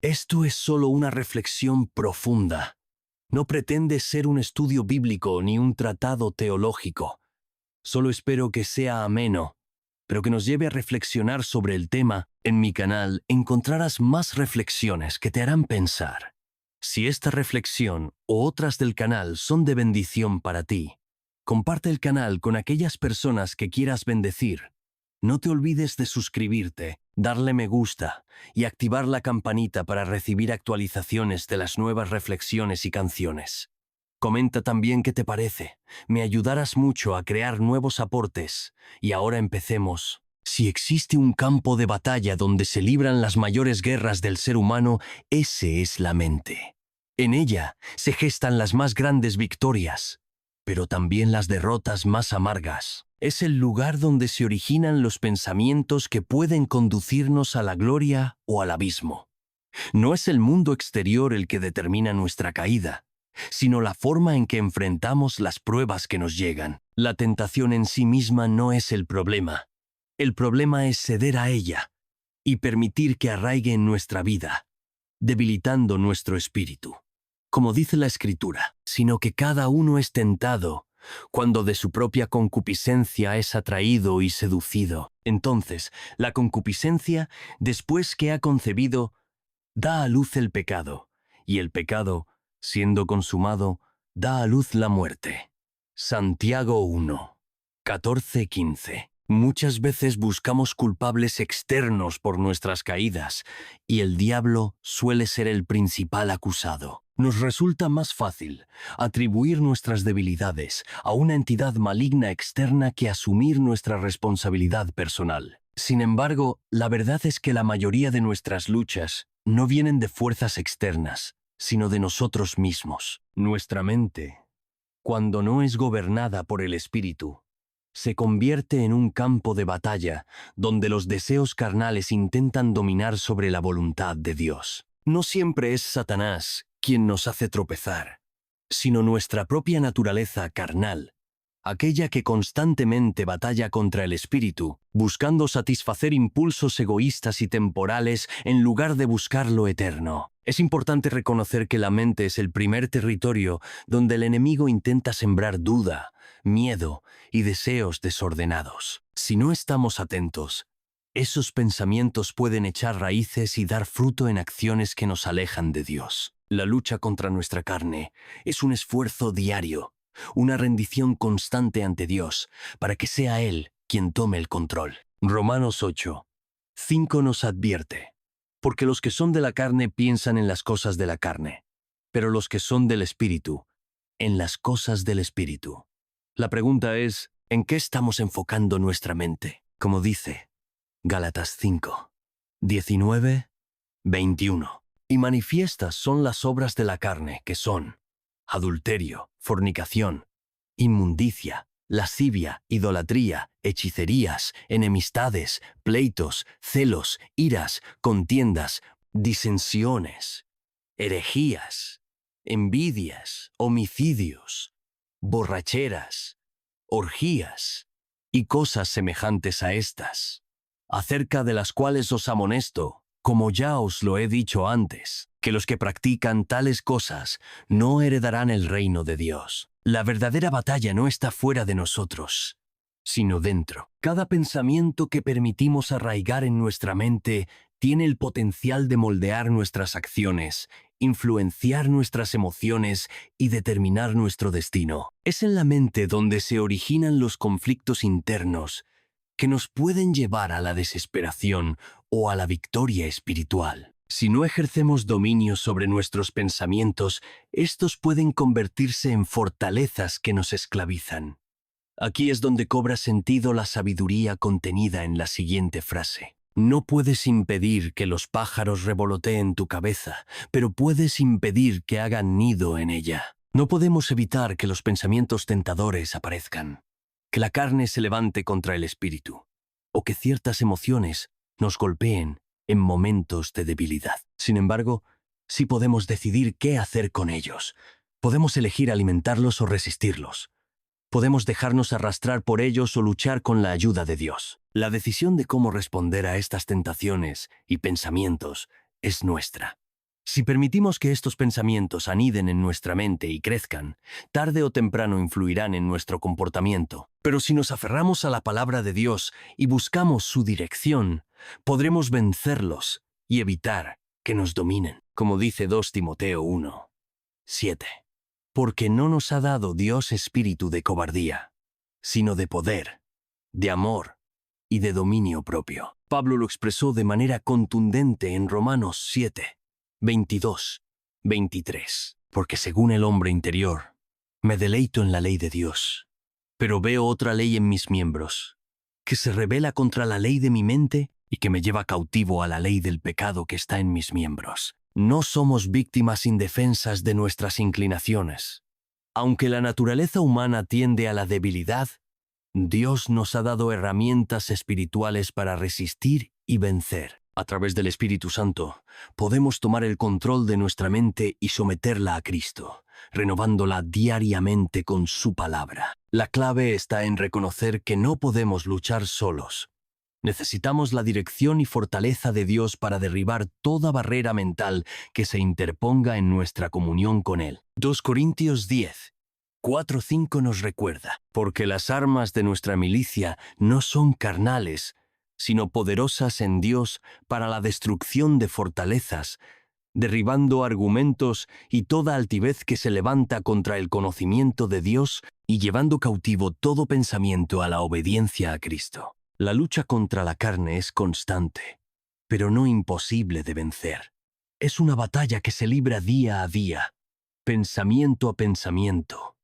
Esto es solo una reflexión profunda. No pretende ser un estudio bíblico ni un tratado teológico. Solo espero que sea ameno, pero que nos lleve a reflexionar sobre el tema. En mi canal encontrarás más reflexiones que te harán pensar. Si esta reflexión o otras del canal son de bendición para ti, comparte el canal con aquellas personas que quieras bendecir. No te olvides de suscribirte, darle me gusta y activar la campanita para recibir actualizaciones de las nuevas reflexiones y canciones. Comenta también qué te parece, me ayudarás mucho a crear nuevos aportes. Y ahora empecemos. Si existe un campo de batalla donde se libran las mayores guerras del ser humano, ese es la mente. En ella se gestan las más grandes victorias, pero también las derrotas más amargas. Es el lugar donde se originan los pensamientos que pueden conducirnos a la gloria o al abismo. No es el mundo exterior el que determina nuestra caída, sino la forma en que enfrentamos las pruebas que nos llegan. La tentación en sí misma no es el problema. El problema es ceder a ella y permitir que arraigue en nuestra vida, debilitando nuestro espíritu. Como dice la Escritura, sino que cada uno es tentado cuando de su propia concupiscencia es atraído y seducido. Entonces, la concupiscencia, después que ha concebido, da a luz el pecado, y el pecado, siendo consumado, da a luz la muerte. Santiago 1, 14-15. Muchas veces buscamos culpables externos por nuestras caídas, y el diablo suele ser el principal acusado. Nos resulta más fácil atribuir nuestras debilidades a una entidad maligna externa que asumir nuestra responsabilidad personal. Sin embargo, la verdad es que la mayoría de nuestras luchas no vienen de fuerzas externas, sino de nosotros mismos. Nuestra mente, cuando no es gobernada por el Espíritu, se convierte en un campo de batalla donde los deseos carnales intentan dominar sobre la voluntad de Dios. No siempre es Satanás quien nos hace tropezar, sino nuestra propia naturaleza carnal, aquella que constantemente batalla contra el espíritu, buscando satisfacer impulsos egoístas y temporales en lugar de buscar lo eterno. Es importante reconocer que la mente es el primer territorio donde el enemigo intenta sembrar duda, miedo y deseos desordenados. Si no estamos atentos, esos pensamientos pueden echar raíces y dar fruto en acciones que nos alejan de Dios. La lucha contra nuestra carne es un esfuerzo diario, una rendición constante ante Dios, para que sea Él quien tome el control. Romanos 8, 5 nos advierte: porque los que son de la carne piensan en las cosas de la carne, pero los que son del Espíritu, en las cosas del Espíritu. La pregunta es, ¿en qué estamos enfocando nuestra mente? Como dice Gálatas 5, 19, 21. Y manifiestas son las obras de la carne, que son adulterio, fornicación, inmundicia, lascivia, idolatría, hechicerías, enemistades, pleitos, celos, iras, contiendas, disensiones, herejías, envidias, homicidios, borracheras, orgías y cosas semejantes a estas, acerca de las cuales os amonesto, como ya os lo he dicho antes, que los que practican tales cosas no heredarán el reino de Dios. La verdadera batalla no está fuera de nosotros, sino dentro. Cada pensamiento que permitimos arraigar en nuestra mente tiene el potencial de moldear nuestras acciones, influenciar nuestras emociones y determinar nuestro destino. Es en la mente donde se originan los conflictos internos que nos pueden llevar a la desesperación o a la victoria espiritual. Si no ejercemos dominio sobre nuestros pensamientos, estos pueden convertirse en fortalezas que nos esclavizan. Aquí es donde cobra sentido la sabiduría contenida en la siguiente frase: no puedes impedir que los pájaros revoloteen tu cabeza, pero puedes impedir que hagan nido en ella. No podemos evitar que los pensamientos tentadores aparezcan, que la carne se levante contra el espíritu, o que ciertas emociones nos golpeen en momentos de debilidad. Sin embargo, sí podemos decidir qué hacer con ellos. Podemos elegir alimentarlos o resistirlos. Podemos dejarnos arrastrar por ellos o luchar con la ayuda de Dios. La decisión de cómo responder a estas tentaciones y pensamientos es nuestra. Si permitimos que estos pensamientos aniden en nuestra mente y crezcan, tarde o temprano influirán en nuestro comportamiento. Pero si nos aferramos a la palabra de Dios y buscamos su dirección, podremos vencerlos y evitar que nos dominen. Como dice 2 Timoteo 1:7. Porque no nos ha dado Dios espíritu de cobardía, sino de poder, de amor y de dominio propio. Pablo lo expresó de manera contundente en Romanos 7:22-23. Porque según el hombre interior, me deleito en la ley de Dios, pero veo otra ley en mis miembros, que se rebela contra la ley de mi mente y que me lleva cautivo a la ley del pecado que está en mis miembros. No somos víctimas indefensas de nuestras inclinaciones. Aunque la naturaleza humana tiende a la debilidad, Dios nos ha dado herramientas espirituales para resistir y vencer. A través del Espíritu Santo, podemos tomar el control de nuestra mente y someterla a Cristo, renovándola diariamente con su palabra. La clave está en reconocer que no podemos luchar solos. Necesitamos la dirección y fortaleza de Dios para derribar toda barrera mental que se interponga en nuestra comunión con Él. 2 Corintios 10:4-5 nos recuerda, porque las armas de nuestra milicia no son carnales, sino poderosas en Dios para la destrucción de fortalezas, derribando argumentos y toda altivez que se levanta contra el conocimiento de Dios y llevando cautivo todo pensamiento a la obediencia a Cristo. La lucha contra la carne es constante, pero no imposible de vencer. Es una batalla que se libra día a día, pensamiento a pensamiento,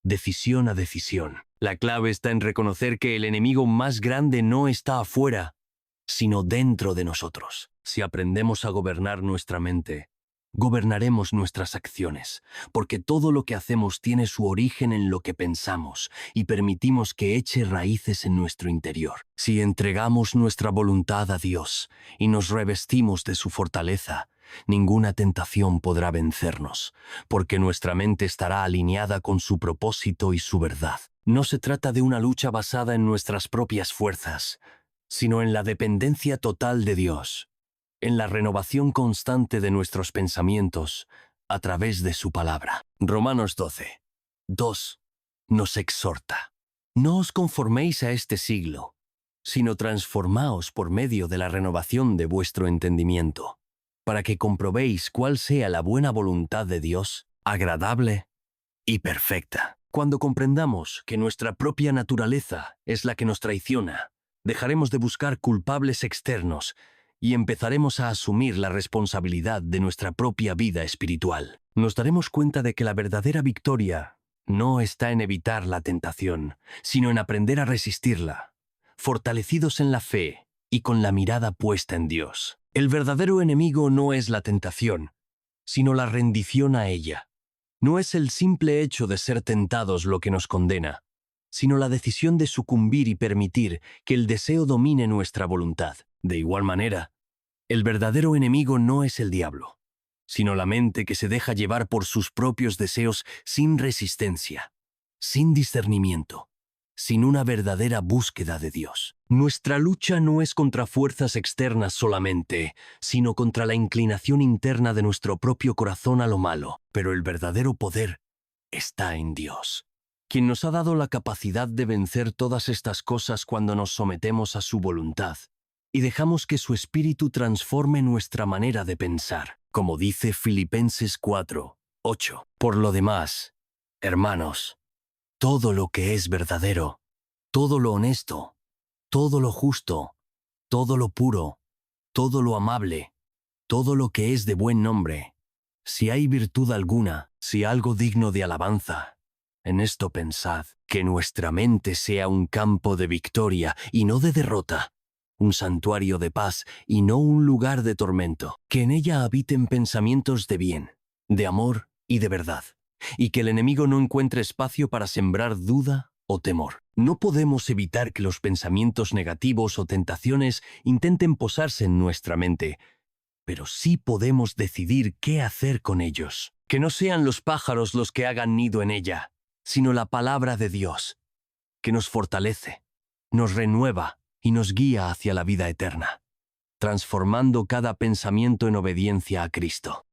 decisión a decisión. La clave está en reconocer que el enemigo más grande no está afuera, sino dentro de nosotros. Si aprendemos a gobernar nuestra mente, gobernaremos nuestras acciones, porque todo lo que hacemos tiene su origen en lo que pensamos y permitimos que eche raíces en nuestro interior. Si entregamos nuestra voluntad a Dios y nos revestimos de su fortaleza, ninguna tentación podrá vencernos, porque nuestra mente estará alineada con su propósito y su verdad. No se trata de una lucha basada en nuestras propias fuerzas, sino en la dependencia total de Dios, en la renovación constante de nuestros pensamientos a través de su palabra. Romanos 12:2 nos exhorta: no os conforméis a este siglo, sino transformaos por medio de la renovación de vuestro entendimiento, para que comprobéis cuál sea la buena voluntad de Dios, agradable y perfecta. Cuando comprendamos que nuestra propia naturaleza es la que nos traiciona, dejaremos de buscar culpables externos y empezaremos a asumir la responsabilidad de nuestra propia vida espiritual. Nos daremos cuenta de que la verdadera victoria no está en evitar la tentación, sino en aprender a resistirla, fortalecidos en la fe y con la mirada puesta en Dios. El verdadero enemigo no es la tentación, sino la rendición a ella. No es el simple hecho de ser tentados lo que nos condena, sino la decisión de sucumbir y permitir que el deseo domine nuestra voluntad. De igual manera, el verdadero enemigo no es el diablo, sino la mente que se deja llevar por sus propios deseos sin resistencia, sin discernimiento, sin una verdadera búsqueda de Dios. Nuestra lucha no es contra fuerzas externas solamente, sino contra la inclinación interna de nuestro propio corazón a lo malo. Pero el verdadero poder está en Dios, quien nos ha dado la capacidad de vencer todas estas cosas cuando nos sometemos a su voluntad y dejamos que su espíritu transforme nuestra manera de pensar. Como dice Filipenses 4:8. Por lo demás, hermanos, todo lo que es verdadero, todo lo honesto, todo lo justo, todo lo puro, todo lo amable, todo lo que es de buen nombre, si hay virtud alguna, si algo digno de alabanza, en esto pensad, que nuestra mente sea un campo de victoria y no de derrota, un santuario de paz y no un lugar de tormento, que en ella habiten pensamientos de bien, de amor y de verdad, y que el enemigo no encuentre espacio para sembrar duda o temor. No podemos evitar que los pensamientos negativos o tentaciones intenten posarse en nuestra mente, pero sí podemos decidir qué hacer con ellos. Que no sean los pájaros los que hagan nido en ella, sino la palabra de Dios, que nos fortalece, nos renueva y nos guía hacia la vida eterna, transformando cada pensamiento en obediencia a Cristo.